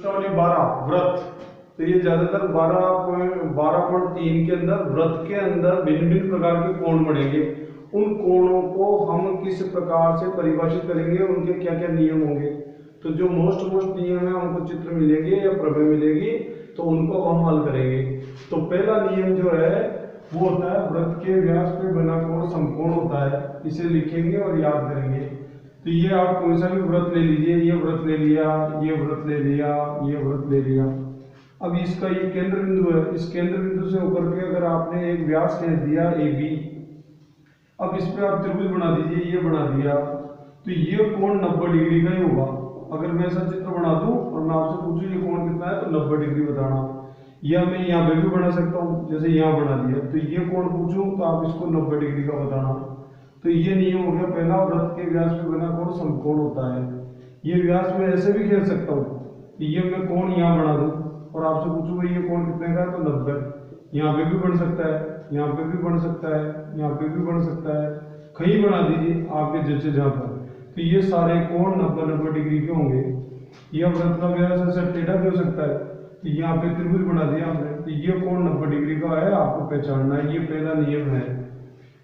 प्रश्नावली 12 व्रत। तो ये ज्यादातर 12.3 के अंदर व्रत के अंदर भिन्न भिन्न प्रकार के कोण बढ़ेंगे। उन कोणों को हम किस प्रकार से परिभाषित करेंगे, उनके क्या क्या नियम होंगे। तो जो मोस्ट नियम है हमको चित्र मिलेंगे या प्रमेय मिलेगी, तो उनको हम हल करेंगे। तो पहला नियम जो है वो होता है वृत्त के व्यास पे बना कोण समकोण होता है। इसे लिखेंगे और याद करेंगे। तो ये आप कोई सा भी व्रत ले लीजिए, ये व्रत ले लिया, ये व्रत ले लिया, ये व्रत ले लिया। अब इसका ये केंद्र बिंदु है, इस केंद्र बिंदु से होकर के अगर आपने एक व्यास ले दिया AB, अब इस पे आप त्रिभुज बना दीजिए, ये बना दिया, तो ये कोण 90 डिग्री का ही होगा। अगर मैं ऐसा चित्र बना दूं और मैं आपसे पूछूं ये कोण कितना है, तो 90 डिग्री बताना। या मैं यहाँ पे भी बना सकता हूँ, जैसे यहाँ बना दिया, तो ये कोण पूछूं तो आप इसको 90 डिग्री का बताना। तो ये नियम हो गया पहला, वृत्त के व्यास पे बना कोण समकोण होता है। ये व्यास में ऐसे भी खेल सकता हूँ कि ये मैं कोण यहाँ बना दूं और आपसे पूछूं भाई ये कोण कितने का है, तो 90। यहाँ पे भी बन सकता है, यहाँ पे भी बन सकता है, यहाँ पे भी बन सकता है, कहीं बना दीजिए आपके जैसे जहाँ पर। तो ये सारे कोण 90 डिग्री के होंगे। यह वृत्त का व्यास ऐसा टेढ़ा भी हो सकता है। तो यहाँ पे त्रिभुज बना दिया हमने, तो ये कोण 90 डिग्री का है, आपको पहचानना है। ये पहला नियम है।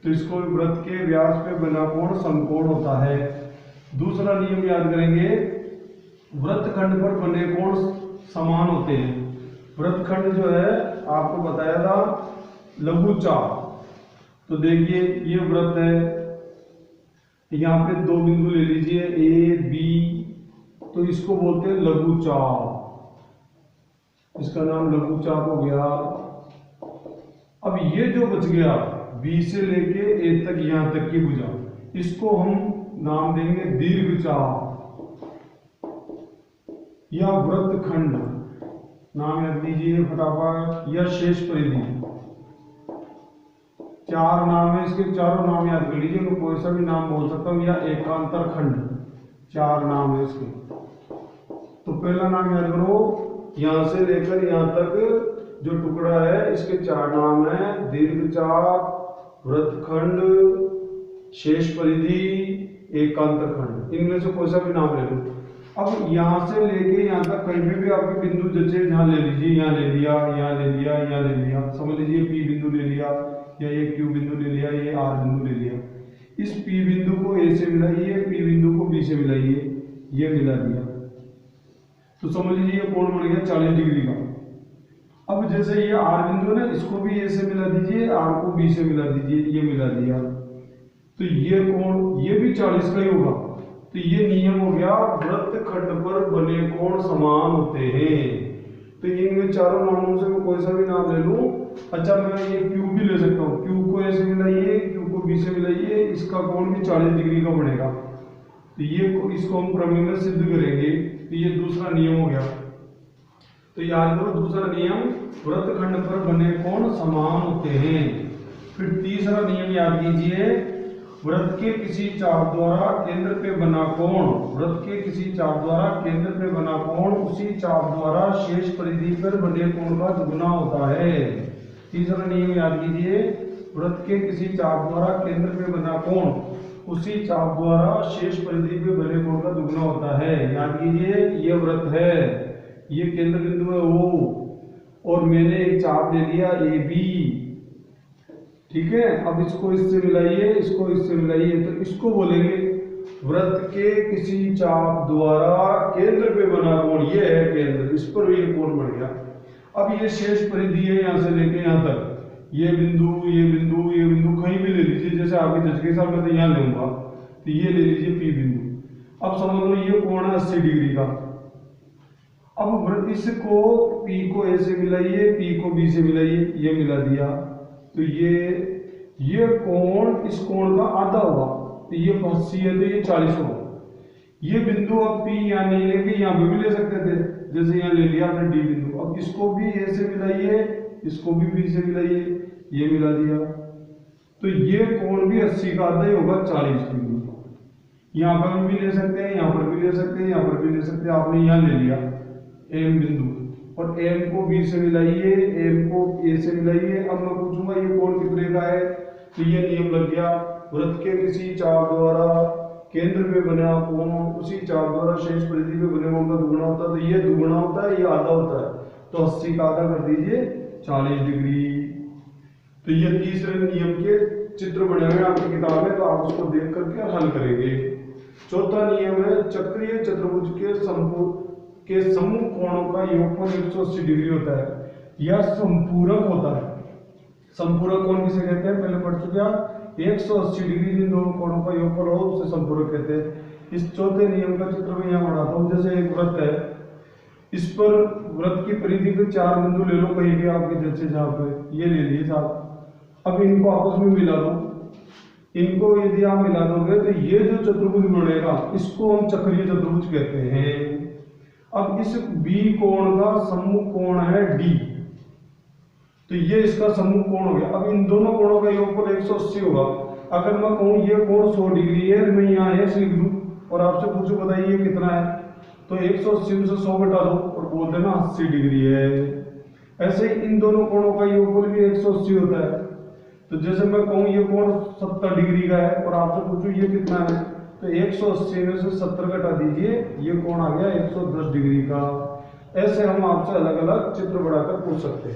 तो इसको वृत्त के व्यास पे बना कोण समकोण होता है। दूसरा नियम याद करेंगे, वृत्तखंड पर बने कोण समान होते हैं। वृत्तखंड जो है आपको बताया था लघुचाप। तो देखिए ये वृत्त है, यहाँ पे दो बिंदु ले लीजिए A B, तो इसको बोलते हैं लघुचाप। इसका नाम लघुचाप हो गया। अब ये जो बच गया B से लेके A तक, यहां तक की भुजा, इसको हम नाम देंगे दीर्घचाप या वृत्तखंड। नाम याद लीजिए फटाफट, या शेष परिधि। चार नाम है इसके, चारों नाम याद कर लीजिए। मैं कोई सा भी नाम बोल सकता हूँ, या एकांतर खंड, चार नाम है इसके। तो पहला नाम याद करो, यहां से लेकर यहां तक जो टुकड़ा है इसके चार नाम है, दीर्घचाप, वृत्तखंड, शेष परिधि, एकांतर खंड। इनमें से कोई सा भी नाम ले लो। अब यहां से लेके यहां तक कहीं भी आपके बिंदु जैसे यहाँ ले लीजिए, यहाँ ले लिया, यहाँ ले लिया, यहाँ ले लिया, समझ लीजिए P बिंदु ले लिया, या ये Q बिंदु ले लिया, ये R बिंदु ले लिया। इस P बिंदु को A से मिलाइए, P बिंदु को B से मिलाइए, ये मिला दिया, तो समझ लीजिए ये कोण बन गया 40 डिग्री का। अब जैसे ये R बिंदु है ना, इसको भी A से मिला दीजिए, R को B से मिला दीजिए, ये मिला दिया, तो ये कोण ये भी 40 का ही होगा। तो ये नियम हो गया, वृत्तखंड पर बने कोण समान होते हैं। तो इनमें चारों नामों से मैं कोई सा भी नाम ले लूं। अच्छा, मैं ये Q भी ले सकता हूँ, Q को A से मिलाइए, Q को B से मिलाइए, इसका कोण भी 40 डिग्री का बनेगा। तो ये इसको हम प्रमेय में सिद्ध करेंगे। तो ये दूसरा नियम हो गया। तो याद करो दूसरा नियम, वृत्तखंड पर बने कोण समान होते हैं। फिर तीसरा नियम याद कीजिए, वृत्त के किसी चाप द्वारा केंद्र पे बना कोण, वृत्त के किसी चाप द्वारा केंद्र पे बना कोण उसी चाप द्वारा शेष परिधि पर बने कोण का दुगुना होता है। तीसरा नियम याद कीजिए, वृत्त के किसी चाप द्वारा केंद्र पे बना कोण उसी चाप द्वारा शेष परिधि पे बने कोण का दुगुना होता है। याद कीजिए, ये वृत्त है, ये केंद्र बिंदु है O, और मैंने एक चाप ले लिया AB, ठीक है। अब इसको इससे मिलाइए, इसको इससे मिलाइए, तो इसको बोलेंगे वृत्त के किसी चाप द्वारा केंद्र पे बना कोण। ये है केंद्र, इस पर भी कोण बन गया। अब ये शेष परिधि है, यहां से लेके यहां तक, ये बिंदु, ये बिंदु, ये बिंदु कहीं भी ले लीजिए, जैसे आपके जज के हिसाब से यहां लूंगा, तो ये ले लीजिए P बिंदु। अब समझ लो ये कोण है 80 डिग्री का। अब इसको P को A से मिलाइए, P को B से मिलाइए, ये मिला दिया, तो ये कोण इस कोण का आधा होगा। तो ये 80 है, तो ये 40 होगा। ये बिंदु अब P यहाँ नहीं लेके यहाँ पे भी ले सकते थे, जैसे यहाँ ले लिया आपने D बिंदु। अब इसको भी A से मिलाइए, इसको भी B से मिलाइए, ये मिला दिया, तो ये कोण भी 80 का आधा ही होगा, 40 डिग्री। यहाँ पर भी ले सकते हैं, यहाँ पर भी ले सकते हैं, यहाँ पर भी ले सकते हैं। आपने यहाँ ले लिया M बिंदु, और M को B से मिलाइए, M को A से मिलाइए। अब मैं पूछूंगा ये कोण कितने का है, तो ये नियम लग गया, वृत्त के किसी चाप द्वारा केंद्र पे बना कोण उसी चाप द्वारा शेष परिधि पे बने कोण का दुगुना होता है, तो ये दुगुना होता है, ये आधा होता है, तो 80 का आधा कर दीजिए 40 डिग्री। तो ये तीसरे नियम के चित्र बने हुए आपकी किताब में, तो आप उसको देख करके हल करेंगे। चौथा नियम है चक्रीय चतुर्भुज के समूह कोणों का योगफल 180 डिग्री होता है, यह संपूरक होता है। संपूरक कोण किसे कहते हैं, पहले पढ़ चुके आप, 180 डिग्री जिन दोनों कोणों का योगफल हो उसे संपूरक कहते हैं। इस चौथे नियम का चित्र मैं यहाँ बनाता हूँ। जैसे एक वृत्त है, इस पर वृत्त की परिधि पे 4 बिंदु ले लो कहीं भी आपके दिल से, जहाँ पे ये ले लिए साहब। अब इनको आपस में मिला दो, इनको यदि आप मिला दोगे तो ये जो चतुर्भुज बनेगा इसको हम चक्रीय चतुर्भुज कहते हैं। अब इस बी कोण का सम्मुख कोण है डी, तो ये इसका सम्मुख कोण हो गया। अब इन दोनों कोणों का योगफल 180 होगा। अगर मैं कहूं ये कोण 100 डिग्री है, मैं यहाँ x लिख दूं और आपसे पूछूं बताइए ये कितना है, तो 180 में से 100 घटा दो और बोल देना 80 डिग्री है। ऐसे ही इन दोनों कोणों का योगफल भी 180 होता है। तो जैसे मैं कहूं ये कोण 70 डिग्री का है और आपसे पूछूं ये कितना है, तो 180 में से 70 घटा दीजिए, ये कोण आ गया 110 डिग्री का। ऐसे हम आपसे अलग अलग चित्र बनाकर पूछ सकते हैं।